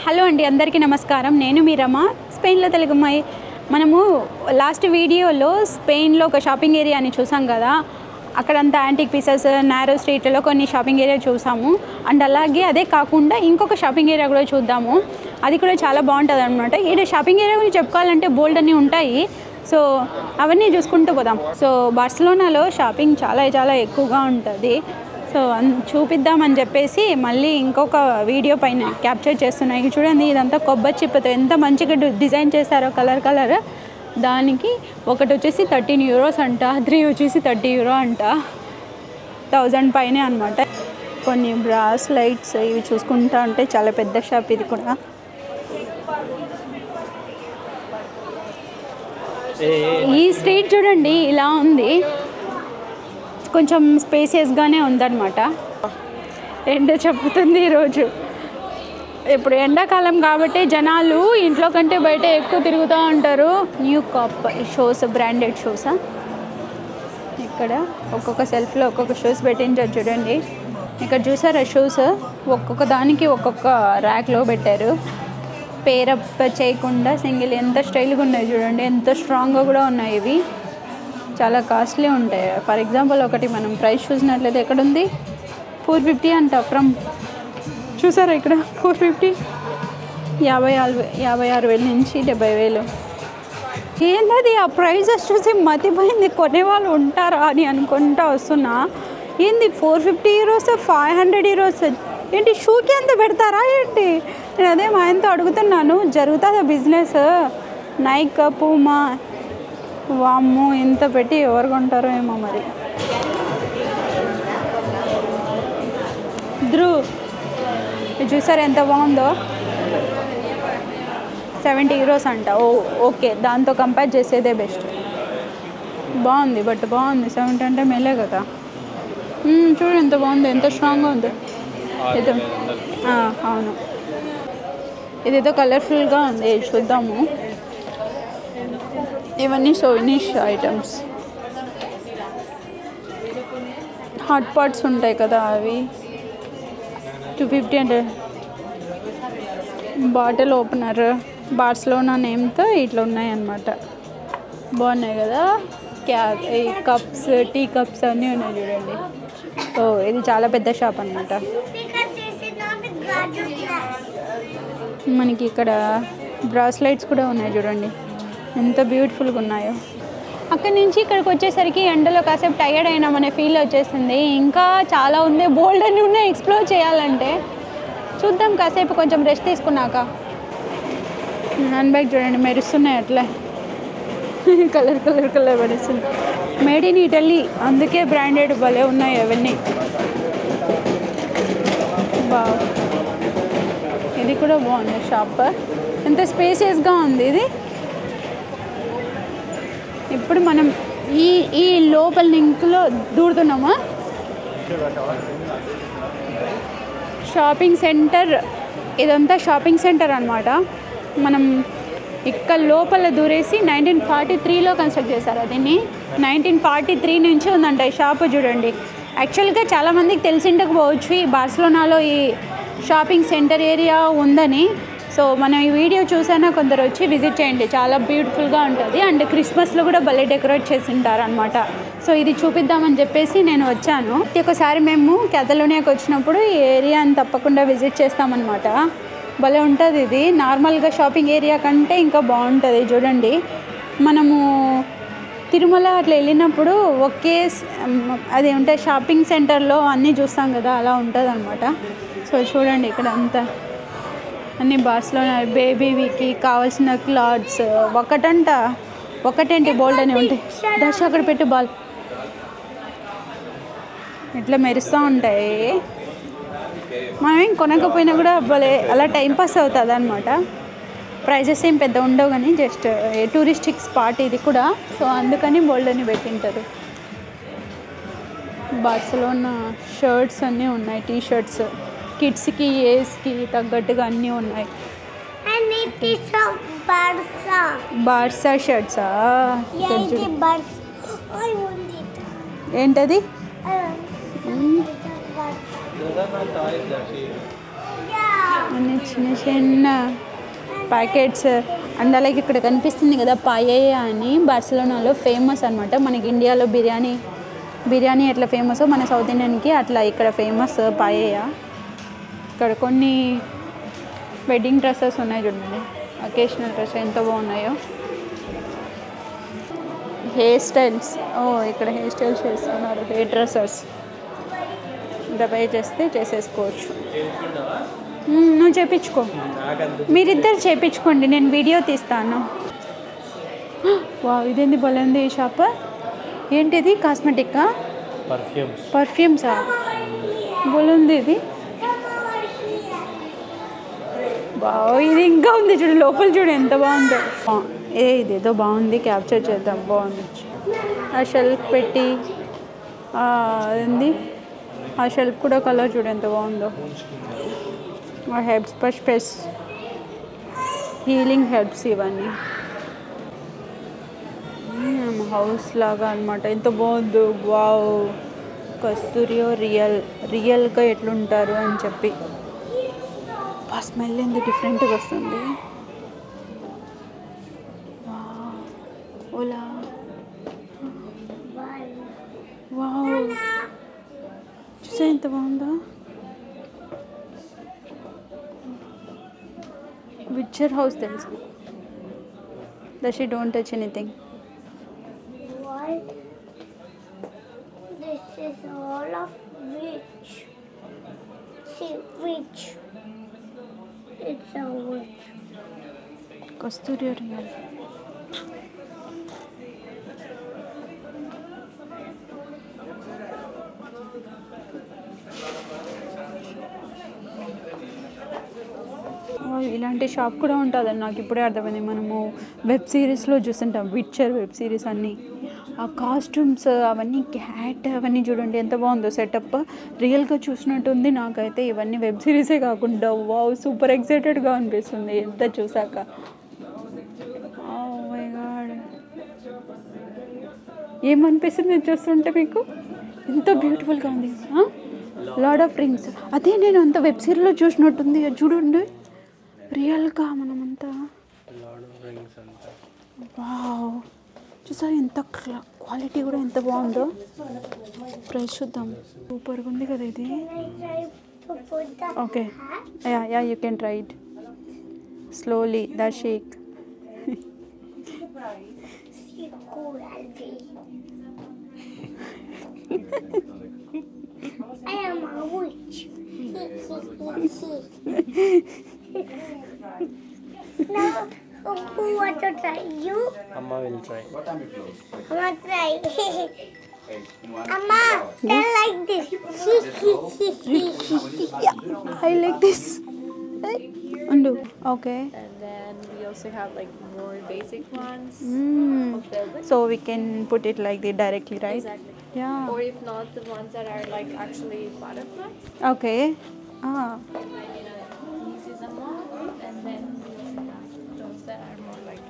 Hello అండి, అందరికీ నమస్కారం. నేను మీ రమ, స్పెయిన్లో తెలుగు అమ్మాయి. మనము లాస్ట్ వీడియోలో స్పెయిన్లో ఒక షాపింగ్ ఏరియాని చూసాం కదా. అక్కడంతా యాంటిక్ పీసెస్, నారో స్ట్రీట్లో కొన్ని షాపింగ్ ఏరియా చూసాము. అండ్ అలాగే అదే కాకుండా ఇంకొక షాపింగ్ ఏరియా కూడా చూద్దాము. అది కూడా చాలా బాగుంటుంది అనమాట. ఈ షాపింగ్ ఏరియా గురించి చెప్పుకోవాలంటే బోల్డ్ అన్నీ ఉంటాయి. సో అవన్నీ చూసుకుంటూ పోదాం. సో బార్సిలోనాలో షాపింగ్ చాలా ఎక్కువగా ఉంటుంది. సో చూపిద్దామని చెప్పేసి మళ్ళీ ఇంకొక వీడియో పైన క్యాప్చర్ చేస్తున్నాయి. చూడండి, ఇదంతా కొబ్బరి చిప్పతో ఎంత మంచిగా డిజైన్ చేశారో, కలర్. దానికి ఒకటి వచ్చేసి 13 euros అంట, 3 వచ్చేసి 30 euro అంట. 1000 పైనే అనమాట. కొన్ని బ్రాస్ లైట్స్ ఇవి చూసుకుంటా ఉంటే చాలా పెద్ద షాప్ ఇది కూడా. ఈ స్ట్రీట్ చూడండి ఇలా ఉంది, కొంచెం స్పేసియస్గానే ఉందన్నమాట. ఎండ చెప్పుతుంది ఈరోజు. ఇప్పుడు ఎండాకాలం కాబట్టి జనాలు ఇంట్లో కంటే బయట ఎక్కువ తిరుగుతూ ఉంటారు. న్యూ కాప్ షూస్, బ్రాండెడ్ షూసా. ఇక్కడ ఒక్కొక్క సెల్ఫ్లో ఒక్కొక్క షూస్ పెట్టించారు చూడండి. ఇక్కడ చూసారా షూస్ ఒక్కొక్క దానికి ఒక్కొక్క ర్యాక్లో పెట్టారు. పేరప్ చేయకుండా సింగిల్. ఎంత స్టైల్గా ఉన్నాయి చూడండి, ఎంత స్ట్రాంగ్గా కూడా ఉన్నాయి. ఇవి చాలా కాస్ట్లీ ఉంటాయి. ఫర్ ఎగ్జాంపుల్ ఒకటి మనం ప్రైస్ చూసినట్లయితే ఎక్కడుంది, 450 అంట. ఫ్రమ్ చూసారా ఇక్కడ 450, 56,000 నుంచి 70,000. ఏంటది ఆ ప్రైజెస్ చూసి మతిపోయింది. కొనేవాళ్ళు ఉంటారా అని అనుకుంటా వస్తున్నా. ఏంది 450 euros, 500 euros ఏంటి? షూకి అంత పెడతారా ఏంటి? నేను అదే మా ఆయనతో అడుగుతున్నాను, జరుగుతుందా బిజినెస్? నైక్, పూమా, వామ్మో ఇంత పెట్టి ఎవరు కొంటారో ఏమో మరి. ధ్రువ్ ఇది చూసారు ఎంత బాగుందో, 70 euros అంట. ఓకే, దాంతో కంపేర్ చేసేదే బెస్ట్. బాగుంది, బట్ బాగుంది. 70 అంటే మేలే కదా. చూడు ఎంత బాగుంది, ఎంత స్ట్రాంగ్గా ఉంది. ఏదో అవును, ఇదేదో కలర్ఫుల్గా ఉంది. చూద్దాము. ఇవన్నీ సోవినిష్ ఐటమ్స్. హాట్ పాట్స్ ఉంటాయి కదా, అవి 250 అంటే. బాటిల్ ఓపెనర్ బార్సిలోనా నేమ్తో ఇట్లా ఉన్నాయన్నమాట. బాగున్నాయి కదా. ఈ కప్స్, టీ కప్స్ అన్నీ ఉన్నాయి చూడండి. ఇది చాలా పెద్ద షాప్ అన్నమాట. మనకి ఇక్కడ బ్రాస్లైట్స్ కూడా ఉన్నాయి చూడండి, ఎంత బ్యూటిఫుల్గా ఉన్నాయో. అక్కడి నుంచి ఇక్కడికి వచ్చేసరికి ఎండలో కాసేపు టైర్డ్ అయినామనే ఫీల్ వచ్చేసింది. ఇంకా చాలా ఉంది, బోల్డ్ అన్నీ ఉన్నాయి ఎక్స్ప్లోర్ చేయాలంటే. చూద్దాం కాసేపు కొంచెం రెస్ట్ తీసుకున్నాక. హ్యాండ్ బ్యాగ్ చూడండి మెరుస్తున్నాయి అట్లా, కలర్ మెరుస్తుంది. మేడ్ ఇన్ ఇటలీ, అందుకే బ్రాండెడ్ భలే ఉన్నాయి అవన్నీ. బాగా ఇది కూడా బాగుంది షాప్, ఎంత స్పేసియస్గా ఉంది ఇది. ఇప్పుడు మనం ఈ లోపల లింక్లో దూరుతున్నామా. షాపింగ్ సెంటర్, ఇదంతా షాపింగ్ సెంటర్ అనమాట. మనం ఇక్కడ లోపల దూరేసి 1943లో కన్స్ట్రక్ట్ చేశారు దీన్ని. 1943 నుంచి ఉందంట ఈ షాపు చూడండి. యాక్చువల్గా చాలామందికి తెలిసిండకపోవచ్చు ఈ బార్సిలోనాలో ఈ షాపింగ్ సెంటర్ ఏరియా ఉందని. సో మనం ఈ వీడియో చూసానా కొందరు వచ్చి విజిట్ చేయండి, చాలా బ్యూటిఫుల్గా ఉంటుంది. అండ్ క్రిస్మస్లో కూడా భలే డెకరేట్ చేసి ఉంటారు అనమాట. సో ఇది చూపిద్దామని చెప్పేసి నేను వచ్చాను. ఒకసారి మేము క్యాటలోనియాకి వచ్చినప్పుడు ఈ ఏరియాని తప్పకుండా విజిట్ చేస్తామన్నమాట. భలే ఉంటుంది ఇది. నార్మల్గా షాపింగ్ ఏరియా కంటే ఇంకా బాగుంటుంది చూడండి. మనము తిరుమల అట్లా వెళ్ళినప్పుడు ఒకే అది ఉంటే షాపింగ్ సెంటర్లో అన్నీ చూస్తాం కదా, అలా ఉంటుంది అనమాట. సో చూడండి ఇక్కడ అంతా అన్ని బార్సిలోనా బేబీకి కావాల్సిన క్లాత్స్ ఒకటేంటి బోల్డ్ అని ఉంటాయి. దశ అక్కడ పెట్టు బాల్, ఇట్లా మెరుస్తూ ఉంటాయి. మనం ఏం కొనకపోయినా కూడా భలే అలా టైంపాస్ అవుతుంది అనమాట. ప్రైజెస్ ఏం పెద్ద ఉండవు కానీ జస్ట్ టూరిస్టిక్ స్పాట్ ఇది కూడా. సో అందుకని బోల్డ్ అని పెట్టింటారు. బార్సిలోనా షర్ట్స్ అన్నీ ఉన్నాయి, టీ షర్ట్స్ కిడ్స్కి, ఏజ్కి తగ్గట్టుగా అన్నీ ఉన్నాయి. బార్సా షర్ట్సా? ఏంటది? అన్ని చిన్న చిన్న ప్యాకెట్స్. అండ్ అలాగే ఇక్కడ కనిపిస్తుంది కదా పాయేయా అని, బార్సిలోనాలో ఫేమస్ అనమాట. మనకి ఇండియాలో బిర్యానీ ఎట్లా ఫేమస్ మన సౌత్ ఇండియన్కి అట్లా ఇక్కడ ఫేమస్ పాయేయా. ఇక్కడ కొన్ని వెడ్డింగ్ డ్రెస్సెస్ ఉన్నాయి చూడండి, అకేషనల్ డ్రెస్ ఎంత బాగున్నాయో. హెయిర్ స్టైల్స్, ఇక్కడ హెయిర్ స్టైల్స్ చేస్తున్నారు, హెయిర్ డ్రెస్సర్స్. ఇంత పే చేస్తే చేసేసుకోవచ్చు. నువ్వు చేయించుకో, మీరిద్దరు చేయించుకోండి, నేను వీడియో తీస్తాను. వా, ఇదేంది బాగుంది ఈ షాప్. ఏంటిది కాస్మెటిక్కా? పర్ఫ్యూమ్సా? బాగుంది ఇది. బాగా ఇది ఇంకా ఉంది చూడు, లోపల చూడు ఎంత బాగుందో. ఇదేదో బాగుంది, క్యాప్చర్ చేద్దాం. బాగుంది. ఆ షెల్ఫ్ పెట్టి ఏంది, ఆ షెల్ఫ్ కూడా కలర్ చూడు ఎంత బాగుందో. ఆ హెర్బ్స్ స్పెస్ హీలింగ్ హెర్బ్స్ ఇవన్నీ. హౌస్ లాగా అనమాట, ఎంత బాగుందో. వావ్, కస్తూరియో రియల్గా ఎట్లుంటారు అని చెప్పి. స్మెల్ ఎంత డిఫరెంట్గా వస్తుంది. ఓలా, వావ్, చూసా ఎంత బాగుందో. విచ్చర్ హౌస్ తెలుసు. That don't touch anything. This is all of witch. See, witch. It's a witch. కస్తూరియో రియల్. ఇలాంటి షాప్ కూడా ఉంటుందని నాకు ఇప్పుడే అర్థమైంది. మనము వెబ్ సిరీస్లో చూస్తుంటాం, విచ్చర్ వెబ్ సిరీస్ అన్నీ. ఆ కాస్ట్యూమ్స్ అవన్నీ, క్యాట్ అవన్నీ చూడండి ఎంత బాగుందో సెటప్. రియల్గా చూసినట్టుంది నాకైతే. ఇవన్నీ వెబ్ సిరీసే కాకుండా వావ్, సూపర్ ఎక్సైటెడ్గా అనిపిస్తుంది ఎంత చూసాక. ఓ మై గాడ్, ఏమనిపిస్తుంది చూస్తుంటే మీకు? ఎంత బ్యూటిఫుల్గా ఉంది. లార్డ్ ఆఫ్ రింగ్స్, అదే నేను అంత వెబ్ సిరీస్లో చూసినట్టుంది చూడండి రియల్గా. మనమంతా వావ్, చూసా ఎంత క్వాలిటీ కూడా ఎంత బాగుందో. ప్రైస్ చూద్దాం. సూపర్గా ఉంది కదా ఇది. Okay, ya you can try it slowly. The shake. I am a witch. Now, who want to try? You? Amma will try. Amma try. Amma, I like this. I like this. Undo. Okay. And then we also have like more basic ones. So we can put it like that directly, right? Exactly. Yeah. Or if not, the ones that are like actually butterflies. Okay. This is a one, and then we also have those that are more like.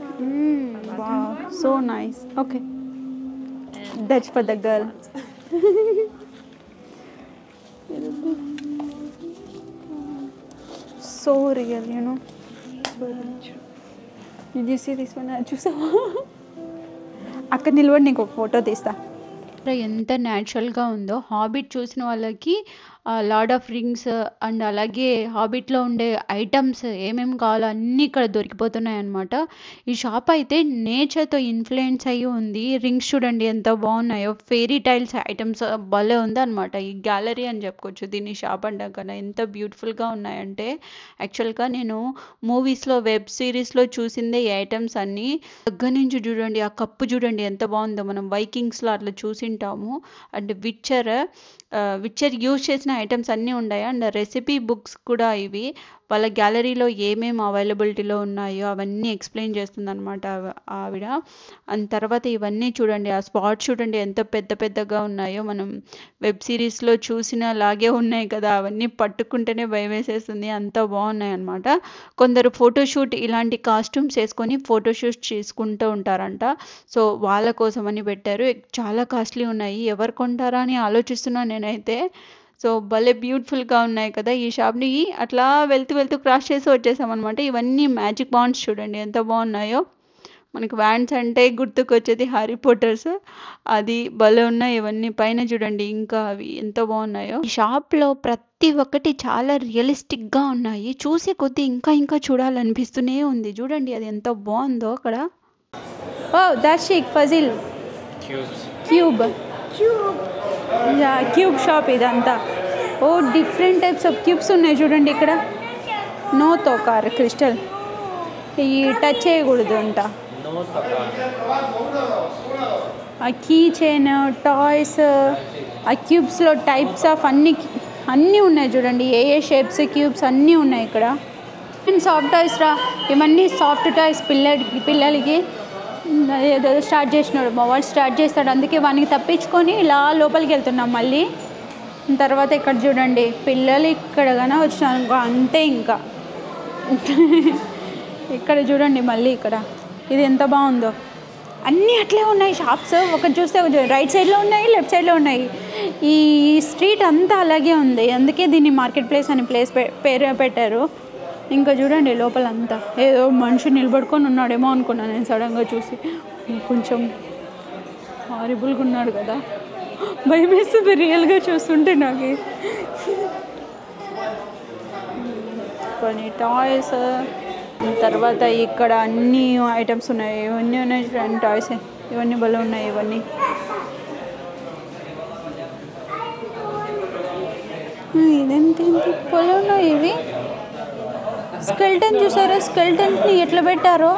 Wow, so nice. Okay. And That's for the girl. So real, you know. Did you see this one? చూసావా? అక్కడ నిలబడి నీకు ఒక photo తీస్తా. ఎంత న్యాచురల్గా ఉందో. Habit చూసిన వాళ్ళకి లార్డ్ ఆఫ్ రింగ్స్ అండ్ అలాగే హాబిట్లో ఉండే ఐటమ్స్ ఏమేమి కావాలో అన్నీ ఇక్కడ దొరికిపోతున్నాయి అన్నమాట. ఈ షాప్ అయితే నేచర్తో ఇన్ఫ్లుయెన్స్ అయ్యి ఉంది. రింగ్స్ చూడండి ఎంత బాగున్నాయో, ఫెయిరీ టైల్స్ ఐటమ్స్ భలే ఉందన్నమాట. ఈ గ్యాలరీ అని చెప్పుకోవచ్చు దీన్ని, షాప్ అంటాం కదా. ఎంత బ్యూటిఫుల్గా ఉన్నాయంటే, యాక్చువల్గా నేను మూవీస్లో వెబ్ సిరీస్లో చూసిందే ఈ ఐటమ్స్ అన్నీ. దగ్గర నుంచి చూడండి, ఆ కప్పు చూడండి ఎంత బాగుందో. మనం వైకింగ్స్లో అట్లా చూసింటాము. అండ్ విచ్చర్ యూజ్ చేసిన ఐటమ్స్ అన్నీ ఉన్నాయి. అండ్ రెసిపీ బుక్స్ కూడా ఇవి. వాళ్ళ గ్యాలరీలో ఏమేమి అవైలబిలిటీలో ఉన్నాయో అవన్నీ ఎక్స్ప్లెయిన్ చేస్తుందన్నమాట ఆవిడ. అండ్ తర్వాత ఇవన్నీ చూడండి, ఆ స్పాట్స్ చూడండి ఎంత పెద్ద పెద్దగా ఉన్నాయో. మనం వెబ్ సిరీస్లో చూసినలాగే ఉన్నాయి కదా, అవన్నీ పట్టుకుంటేనే భయం వేసేస్తుంది, అంత బాగున్నాయి అన్నమాట. కొందరు ఫోటోషూట్ ఇలాంటి కాస్ట్యూమ్స్ వేసుకొని ఫోటోషూట్ చేసుకుంటూ ఉంటారంట. సో వాళ్ళ కోసం అని పెట్టారు. చాలా కాస్ట్లీ ఉన్నాయి, ఎవరు కొంటారా అని ఆలోచిస్తున్నాను నేనైతే. సో భలే బ్యూటిఫుల్గా ఉన్నాయి కదా. ఈ షాప్ని అట్లా వెళ్తూ వెళ్తూ క్రాస్ చేసి వచ్చేసామన్నమాట. ఇవన్నీ మ్యాజిక్ బాండ్స్ చూడండి ఎంత బాగున్నాయో. మనకు వ్యాండ్స్ అంటే గుర్తుకొచ్చేది హ్యారీ పోటర్స్, అది భలే ఉన్నాయి ఇవన్నీ. పైన చూడండి ఇంకా అవి ఎంత బాగున్నాయో. ఈ షాప్లో ప్రతి ఒక్కటి చాలా రియలిస్టిక్గా ఉన్నాయి. చూసే కొద్దీ ఇంకా ఇంకా చూడాలనిపిస్తూనే ఉంది. చూడండి అది ఎంత బాగుందో అక్కడ. ఓ Darshik Fazil cube cube shop ఇదంతా. ఓ డిఫరెంట్ టైప్స్ ఆఫ్ క్యూబ్స్ ఉన్నాయి చూడండి ఇక్కడ. నో తోకార్ క్రిస్టల్, ఈ టచ్ చేయకూడదు అంట. ఆ కీ చైన్, టాయ్స్, ఆ క్యూబ్స్లో టైప్స్ ఆఫ్ అన్నీ ఉన్నాయి చూడండి. ఏ షేప్స్ క్యూబ్స్ అన్నీ ఉన్నాయి ఇక్కడ. సాఫ్ట్ టాయ్స్ రా, ఇవన్నీ సాఫ్ట్ టాయ్స్ పిల్లలకి. ఏదో స్టార్ట్ చేసినాడు మా వాడు, స్టార్ట్ చేస్తాడు, అందుకే వానికి తప్పించుకొని ఇలా లోపలికి వెళ్తున్నాం మళ్ళీ. తర్వాత ఇక్కడ చూడండి పిల్లలు ఇక్కడ కానీ వచ్చినారు అంతే. ఇంకా ఇక్కడ చూడండి మళ్ళీ ఇక్కడ ఇది ఎంత బాగుందో. అన్నీ అట్లే ఉన్నాయి షాప్స్. ఒకటి చూస్తే రైట్ సైడ్లో ఉన్నాయి, లెఫ్ట్ సైడ్లో ఉన్నాయి. ఈ స్ట్రీట్ అంతా అలాగే ఉంది, అందుకే దీన్ని మార్కెట్ ప్లేస్ అని పేరు పెట్టారు. ఇంకా చూడండి లోపలంతా ఏదో మనిషి నిలబడుకొని ఉన్నాడేమో అనుకున్నాను నేను సడన్గా చూసి. కొంచెం హారిబుల్గా ఉన్నాడు కదా, భయం వేస్తుంది రియల్గా చూస్తుంటే నాకు. కొన్ని టాయ్స్, తర్వాత ఇక్కడ అన్ని ఐటమ్స్ ఉన్నాయి. ఇవన్నీ ఉన్నాయి చూడండి టాయ్స్, ఇవన్నీ భలే ఉన్నాయి. ఇవన్నీ ఇదెంత భలే ఉన్నాయి ఇవి. స్కెల్టన్ చూసారా, స్కెల్టన్ని ఎట్లా పెట్టారో,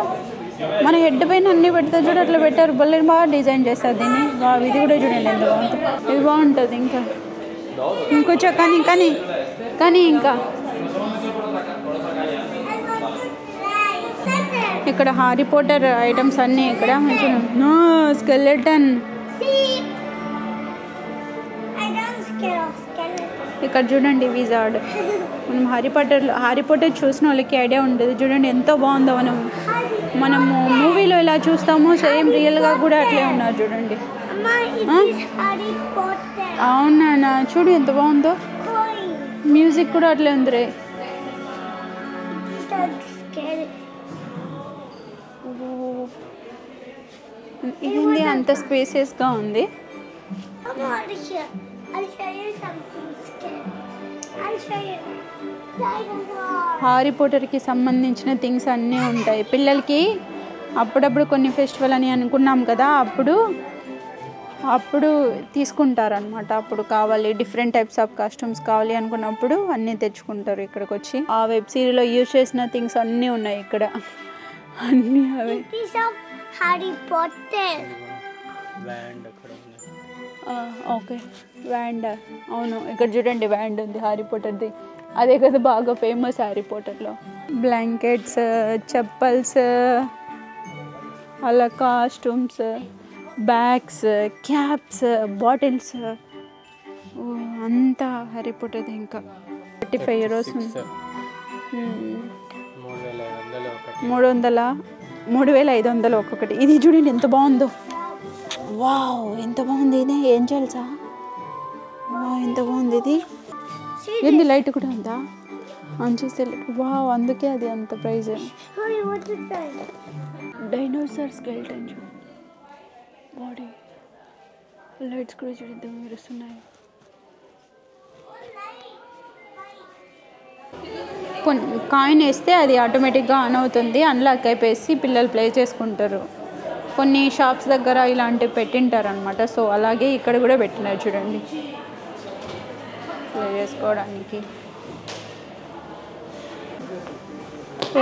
మన హెడ్ పైన అన్నీ పెడతారు చూడు అట్లా పెట్టారు. భలే బాగా డిజైన్ చేస్తారు దీన్ని. ఇది కూడా చూడండి ఎంత బాగుంటుంది, ఇది బాగుంటుంది. ఇంకా ఇంకొచ్చా కానీ ఇంకా ఇక్కడ హ్యారీ పోటర్ ఐటమ్స్ అన్నీ ఇక్కడ మంచిగా. No skeleton. ఇక్కడ చూడండి విజార్డ్. మనం హ్యారీ పోటర్ చూసిన వాళ్ళకి ఐడియా ఉంటుంది. చూడండి ఎంత బాగుందో. మనము మూవీలో ఎలా చూస్తామో సేమ్ రియల్గా కూడా అట్లే ఉన్నారు చూడండి. అవునా, చూడు ఎంత బాగుందో. మ్యూజిక్ కూడా అట్లే ఉంది రే. ఇది అంత స్పేసియస్గా ఉంది. హ్యారీ పోటర్కి సంబంధించిన థింగ్స్ అన్నీ ఉంటాయి. పిల్లలకి అప్పుడప్పుడు కొన్ని ఫెస్టివల్ అని అనుకున్నాం కదా, అప్పుడు తీసుకుంటారనమాట. అప్పుడు కావాలి డిఫరెంట్ టైప్స్ ఆఫ్ కాస్ట్యూమ్స్ కావాలి అనుకున్నప్పుడు అన్నీ తెచ్చుకుంటారు ఇక్కడికి వచ్చి. ఆ వెబ్ సిరీస్లో యూజ్ చేసిన థింగ్స్ అన్నీ ఉన్నాయి ఇక్కడ. అన్నీ అవే. ఓకే వ్యాండ్, అవును ఇక్కడ చూడండి వ్యాండ్ ఉంది హ్యారీ పోటర్ది. అదే కదా బాగా ఫేమస్ హ్యారీ పోటర్లో. బ్లాంకెట్స్, చెప్పల్స్, అలా కాస్ట్యూమ్స్, బ్యాగ్స్, క్యాప్స్, బాటిల్స్, అంతా హ్యారీ పోటర్ది. ఇంకా 35 euros ఉంది. 3500 ఒక్కొక్కటి. ఇది చూడండి ఎంత బాగుందో. వావ్ ఎంత బాగుంది ఇది. ఏం తెలుసా, ఎంత బాగుంది ఇది. ఏంది లైట్ కూడా ఉందా అని చూస్తే. వావ్ అందుకే అది అంత prize. Dinosaur skeleton body, lights కూడా చూద్దాం మెరుస్తున్నాయి. కాయిన్ వేస్తే అది ఆటోమేటిక్గా ఆన్ అవుతుంది. అన్లాక్ అయిపోయేసి పిల్లలు ప్లే చేసుకుంటారు. కొన్ని షాప్స్ దగ్గర ఇలాంటివి పెట్టింటారు అనమాట. సో అలాగే ఇక్కడ కూడా పెట్టినారు చూడండి ప్లే చేసుకోవడానికి.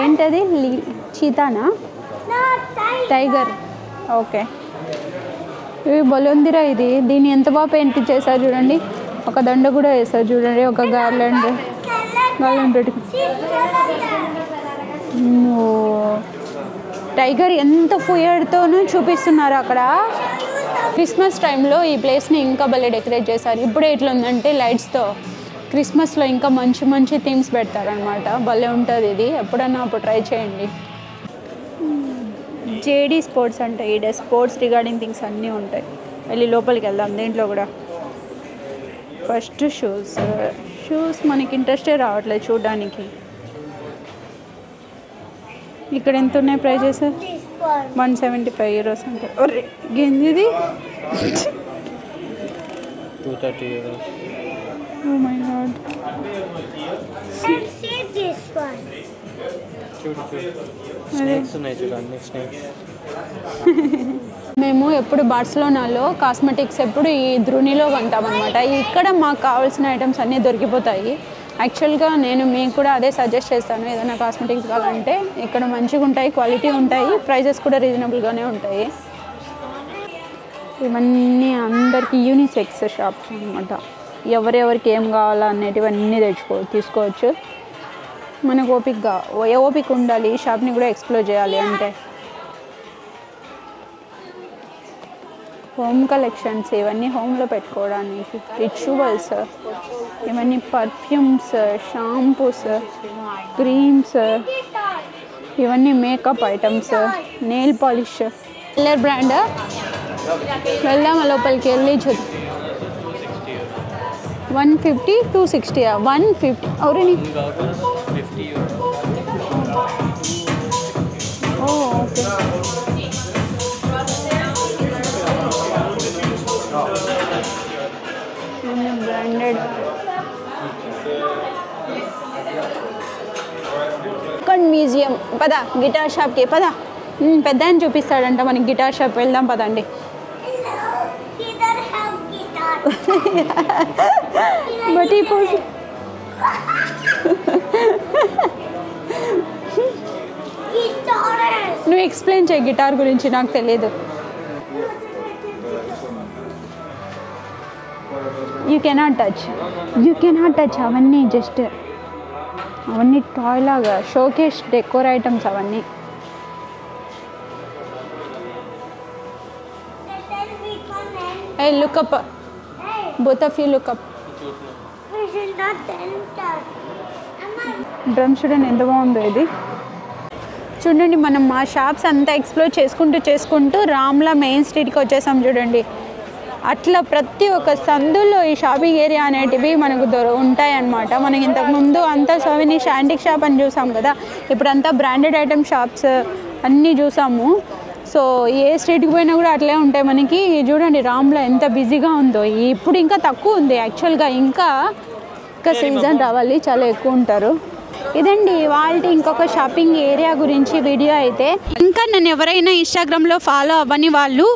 ఏంటది చీతానా, టైగర్. ఓకే ఇవి బలుందిరా ఇది. దీన్ని ఎంత బాగా పెయింట్ చేశారు చూడండి. ఒక దండ కూడా వేస్తారు చూడండి, ఒక గార్లాండ్ పెట్టి. టైగర్ ఎంత ఫుయర్తోనూ చూపిస్తున్నారు అక్కడ. క్రిస్మస్ టైంలో ఈ ప్లేస్ని ఇంకా భలే డెకరేట్ చేశారు. ఇప్పుడే ఇట్లా ఉందంటే లైట్స్తో, క్రిస్మస్లో ఇంకా మంచి మంచి థీమ్స్ పెడతారనమాట. భలే ఉంటుంది ఇది. ఎప్పుడన్నా అప్పుడు ట్రై చేయండి. జేడీ స్పోర్ట్స్ అంటే ఈడ స్పోర్ట్స్ రిగార్డింగ్ థింగ్స్ అన్నీ ఉంటాయి. వెళ్ళి లోపలికి వెళ్దాం. దీంట్లో కూడా ఫస్ట్ షూస్ మనకి ఇంట్రెస్టే రావట్లేదు చూడడానికి. ఇక్కడ ఎంత ఉన్నాయి ప్రైజెస్? This one. 175 euros అంటే. ఒరే గిందిది 230 euros. Oh my god. And see this one. చూడు స్నేక్స్ ఉన్నాయి చూడండి స్నేక్స్. మేము ఎప్పుడు బార్సిలోనాలో కాస్మెటిక్స్ ఎప్పుడు ఈ ధృనిలో కొంటాం అనమాట. ఇక్కడ మాకు కావాల్సిన ఐటమ్స్ అన్నీ దొరికిపోతాయి. యాక్చువల్గా నేను మీకు కూడా అదే సజెస్ట్ చేస్తాను, ఏదైనా కాస్మెటిక్స్ కావాలంటే ఇక్కడ మంచిగా ఉంటాయి, క్వాలిటీ ఉంటాయి, ప్రైజెస్ కూడా రీజనబుల్గానే ఉంటాయి. ఇవన్నీ అందరికీ యూనిసెక్స్ షాప్స్ అనమాట. ఎవరెవరికి ఏం కావాలా అనేటివన్నీ తీసుకోవచ్చు. మనకు ఓపిక ఉండాలి ఈ షాప్ని కూడా ఎక్స్ప్లోర్ చేయాలి అంటే. హోమ్ కలెక్షన్స్ ఇవన్నీ హోమ్లో పెట్టుకోవడానికి, రిచువల్స్, ఇవన్నీ పర్ఫ్యూమ్స్, షాంపూస్, క్రీమ్స్, ఇవన్నీ makeup items, nail polish. Colour brand వెళ్దాం లోపలికి వెళ్ళి చూద్దాం. 150 260 150 అవునండి. ఓకే. Branded museum. పద గిటార్ షాప్కి పద. పెద్ద అని చూపిస్తాడంట మనకి గిటార్ షాప్. వెళ్దాం పదండి. Either have guitar. బట్ ఈ పోజ్ Guitar. నువ్వు ఎక్స్ప్లెయిన్ చేయి గిటార్ గురించి, నాకు తెలియదు. యూ కెనాట్ టచ్ అవన్నీ జస్ట్ అవన్నీ టాయ్ లాగా షోకేస్ డెకోర్ ఐటమ్స్ అవన్నీ. Then we come and A lookup, hey, both of you lookup. we should not enter. Drum చూడండి ఎంత బాగుందో ఇది. చూడండి మనం మా షాప్స్ అంతా ఎక్స్ప్లోర్ చేసుకుంటూ రామ్లా మెయిన్ స్ట్రీట్కి వచ్చేసాం చూడండి. అట్లా ప్రతి ఒక్క సందుల్లో ఈ షాపింగ్ ఏరియా అనేటివి మనకు ఉంటాయి అన్నమాట. మనకి ఇంతకుముందు అంతా సోవెనీర్ యాంటిక్ షాప్ అని చూసాం కదా, ఇప్పుడంతా బ్రాండెడ్ ఐటమ్ షాప్స్ అన్నీ చూసాము. సో ఏ స్ట్రీట్కి పోయినా కూడా అట్లే ఉంటాయి మనకి. చూడండి రామ్లా ఎంత బిజీగా ఉందో. ఇప్పుడు ఇంకా తక్కువ ఉంది యాక్చువల్గా, ఇంకా సీజన్ రావాలి, చాలా ఎక్కువ ఉంటారు. ఇదండి వాళ్ళ ఇంకొక షాపింగ్ ఏరియా గురించి వీడియో అయితే. ఇంకా నన్ను ఎవరైనా ఇన్స్టాగ్రామ్లో ఫాలో అవ్వని వాళ్ళు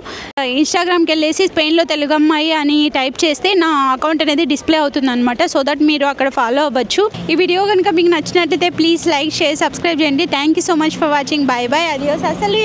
ఇన్స్టాగ్రామ్కి వెళ్ళేసి స్పెయిన్లో తెలుగు అమ్మాయి అని టైప్ చేస్తే నా అకౌంట్ అనేది డిస్ప్లే అవుతుంది అనమాట. సో దట్ మీరు అక్కడ ఫాలో అవ్వచ్చు. ఈ వీడియో కనుక మీకు నచ్చినట్లయితే ప్లీజ్ లైక్, షేర్, సబ్స్క్రైబ్ చేయండి. Thank you so much for watching. Bye bye, అడియోస్, అసలు